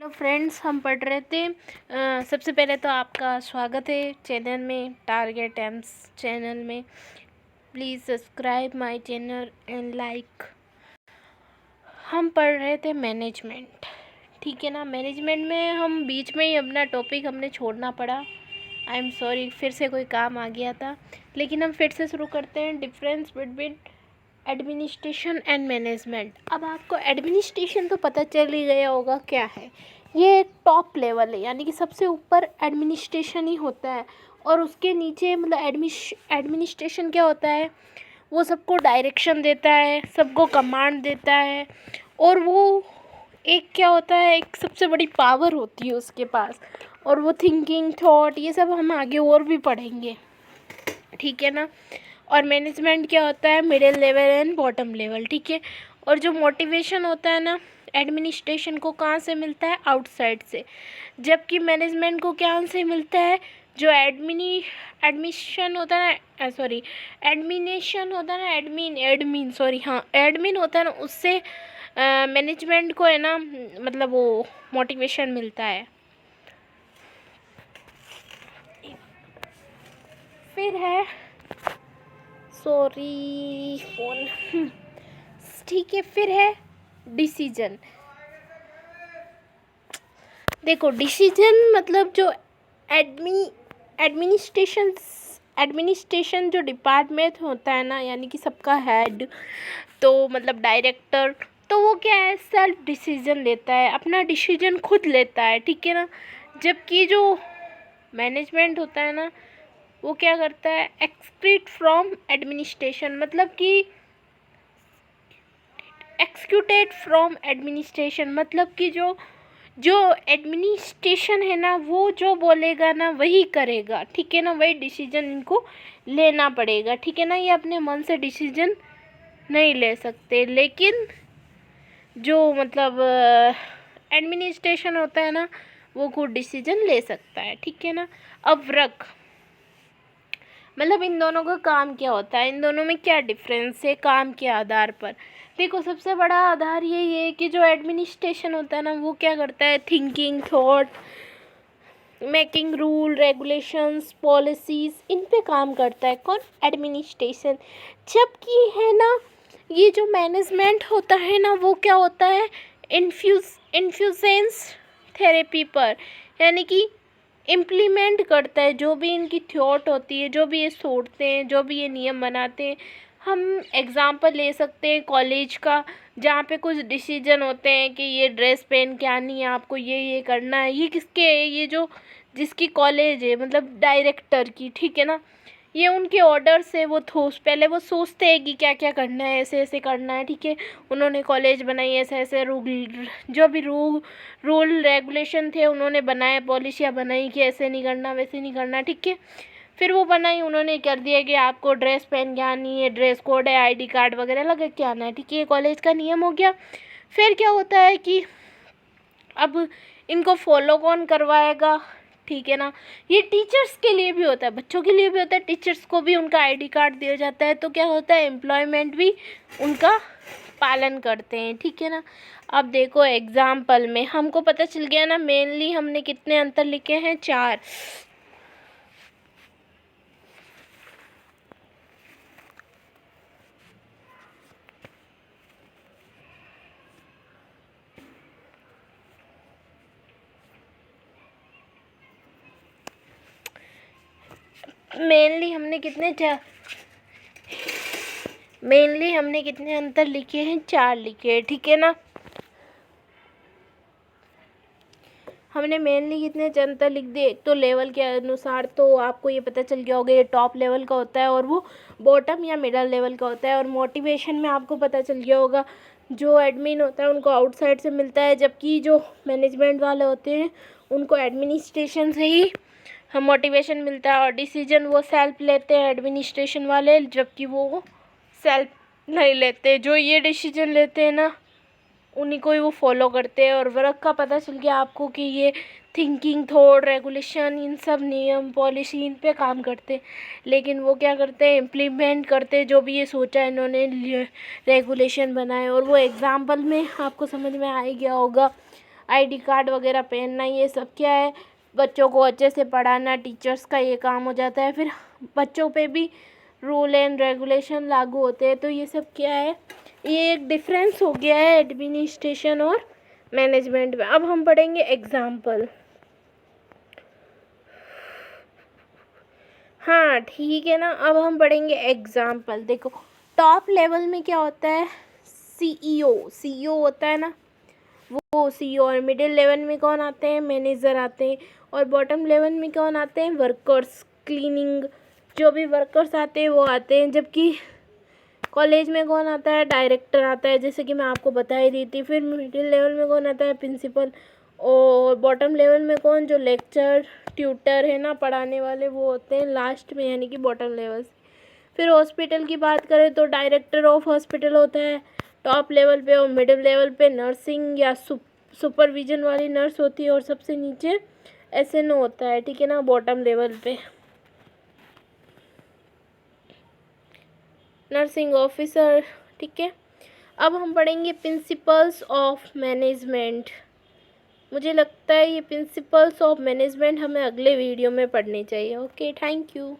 Hello friends, हम पढ़ रहे थे। सबसे पहले तो आपका स्वागत है चैनल में, टारगेट एम्स चैनल में। Please subscribe my channel and like. हम पढ़ रहे थे मैनेजमेंट, ठीक है ना। मैनेजमेंट में हम बीच में ही अपना टॉपिक हमने छोड़ना पड़ा। आई एम सॉरी, फिर से कोई काम आ गया था, लेकिन हम फिर से शुरू करते हैं। Difference between administration and management. अब आपको एडमिनिस्ट्रेशन तो पता चल ही गया होगा क्या है। ये टॉप लेवल है, यानी कि सबसे ऊपर एडमिनिस्ट्रेशन ही होता है, और उसके नीचे मतलब एडमिनिस्ट्रेशन क्या होता है, वो सबको डायरेक्शन देता है, सबको कमांड देता है, और वो एक क्या होता है, एक सबसे बड़ी पावर होती है उसके पास। और वो थिंकिंग, थॉट, ये सब हम आगे और भी पढ़ेंगे, ठीक है ना। और मैनेजमेंट क्या होता है, middle level and bottom level, ठीक है। और जो मोटिवेशन होता है ना, एडमिनिस्ट्रेशन को कहाँ से मिलता है, आउटसाइड से, जबकि मैनेजमेंट को क्या से मिलता है, जो एडमिशन होता है ना, सॉरी एडमिनेशन होता है ना, एडमिन सॉरी हाँ एडमिन होता है ना, उससे मैनेजमेंट को है ना, मतलब वो मोटिवेशन मिलता है। फिर है, सॉरी फोन, ठीक है। फिर है डिसीजन। देखो, डिसीजन मतलब जो एडमिनिस्ट्रेशन जो डिपार्टमेंट होता है ना, यानी कि सबका हेड, तो मतलब डायरेक्टर, तो वो क्या है, सेल्फ डिसीजन लेता है, अपना डिसीजन खुद लेता है, ठीक है ना। जबकि जो मैनेजमेंट होता है ना, वो क्या करता है, एक्सक्रीट फ्रॉम एडमिनिस्ट्रेशन, मतलब कि एक्सक्यूटेड फ्रॉम एडमिनिस्ट्रेशन, मतलब कि जो जो एडमिनिस्ट्रेशन है ना, वो जो बोलेगा ना वही करेगा, ठीक है ना। वही डिसीजन इनको लेना पड़ेगा, ठीक है ना। ये अपने मन से डिसीजन नहीं ले सकते, लेकिन जो मतलब एडमिनिस्ट्रेशन होता है ना, वो खुद डिसीजन ले सकता है, ठीक है ना। अब वर्क मतलब इन दोनों का काम क्या होता है, इन दोनों में क्या डिफरेंस है काम के आधार पर। देखो, सबसे बड़ा आधार यही है कि जो एडमिनिस्ट्रेशन होता है ना, वो क्या करता है, thinking, thought, making rule, regulations, policies, इन पे काम करता है। कौन, एडमिनिस्ट्रेशन। जबकि है ना, ये जो मैनेजमेंट होता है ना, वो क्या होता है, इन्फ्लुएंस थेरेपी पर, यानी कि इम्प्लीमेंट करता है जो भी इनकी थॉट होती है, जो भी ये सोचते हैं, जो भी ये नियम बनाते हैं। हम एग्ज़ाम्पल ले सकते हैं कॉलेज का, जहाँ पे कुछ डिसीजन होते हैं कि ये ड्रेस पहन के आनी है, आपको ये करना है। ये किसके है, ये जो जिसकी कॉलेज है, मतलब डायरेक्टर की, ठीक है ना। ये उनके ऑर्डर से वो पहले वो सोचते हैं कि क्या क्या करना है, ऐसे ऐसे करना है, ठीक है। उन्होंने कॉलेज बनाई, ऐसे ऐसे रूल, जो भी रूल रेगुलेशन थे उन्होंने बनाए, पॉलिसियाँ बनाई कि ऐसे नहीं करना, वैसे नहीं करना, ठीक है। फिर वो बनाई, उन्होंने कर दिया कि आपको ड्रेस पहन के आनी है, ड्रेस कोड है, आईडी कार्ड वगैरह लगा के आना है, ठीक है। ये कॉलेज का नियम हो गया। फिर क्या होता है कि अब इनको फॉलो कौन करवाएगा, ठीक है ना। ये टीचर्स के लिए भी होता है, बच्चों के लिए भी होता है, टीचर्स को भी उनका आईडी कार्ड दिया जाता है, तो क्या होता है, एम्प्लॉयमेंट भी उनका पालन करते हैं, ठीक है ना। अब देखो एग्जाम्पल में हमको पता चल गया ना, मेनली हमने कितने अंतर लिखे हैं, 4। मेनली हमने कितने अंतर लिखे हैं, 4 लिखे हैं, ठीक है ना। हमने मेनली कितने अंतर लिख दिए, तो लेवल के अनुसार तो आपको ये पता चल गया होगा, ये टॉप लेवल का होता है और वो बॉटम या मिडल लेवल का होता है। और मोटिवेशन में आपको पता चल गया होगा, जो एडमिन होता है उनको आउटसाइड से मिलता है, जबकि जो मैनेजमेंट वाले होते हैं उनको एडमिनिस्ट्रेशन से ही मोटिवेशन मिलता है। और डिसीजन वो सेल्फ लेते हैं एडमिनिस्ट्रेशन वाले, जबकि वो सेल्फ नहीं लेते। जो ये डिसीजन लेते हैं ना, उन्हीं को ही वो फॉलो करते हैं। और वर्क का पता चल गया आपको कि ये थिंकिंग, थॉट, रेगुलेशन, इन सब नियम, पॉलिसी, इन पे काम करते हैं। लेकिन वो क्या करते हैं, इम्प्लीमेंट करते हैं जो भी ये सोचा है इन्होंने, रेगुलेशन बनाए। और वो एग्जाम्पल में आपको समझ में आ ही गया होगा, आईडी कार्ड वगैरह पहनना, ये सब क्या है, बच्चों को अच्छे से पढ़ाना, टीचर्स का ये काम हो जाता है। फिर बच्चों पे भी रूल एंड रेगुलेशन लागू होते हैं। तो ये सब क्या है, ये एक डिफरेंस हो गया है एडमिनिस्ट्रेशन और मैनेजमेंट में। अब हम पढ़ेंगे एग्जाम्पल। हाँ ठीक है ना, अब हम पढ़ेंगे एग्जाम्पल। देखो टॉप लेवल में क्या होता है, सीईओ होता है ना, वो सीईओ। और मिडिल लेवल में कौन आते हैं, मैनेजर आते हैं। और बॉटम लेवल में कौन आते हैं, वर्कर्स, क्लीनिंग जो भी वर्कर्स आते हैं वो आते हैं। जबकि कॉलेज में कौन आता है, डायरेक्टर आता है, जैसे कि मैं आपको बता ही दी थी। फिर मिडिल लेवल में कौन आता है, प्रिंसिपल। और बॉटम लेवल में कौन, जो लेक्चर ट्यूटर है ना, पढ़ाने वाले, वो होते हैं लास्ट में, यानी कि बॉटम लेवल से। फिर हॉस्पिटल की बात करें तो डायरेक्टर ऑफ हॉस्पिटल होता है टॉप लेवल पे। और मिडिल लेवल पे नर्सिंग या सुपरविजन वाली नर्स होती है। और सबसे नीचे एसएनओ होता है, ठीक है ना, बॉटम लेवल पे, नर्सिंग ऑफिसर, ठीक है। अब हम पढ़ेंगे प्रिंसिपल्स ऑफ मैनेजमेंट। मुझे लगता है ये प्रिंसिपल्स ऑफ मैनेजमेंट हमें अगले वीडियो में पढ़नी चाहिए। Okay, thank you.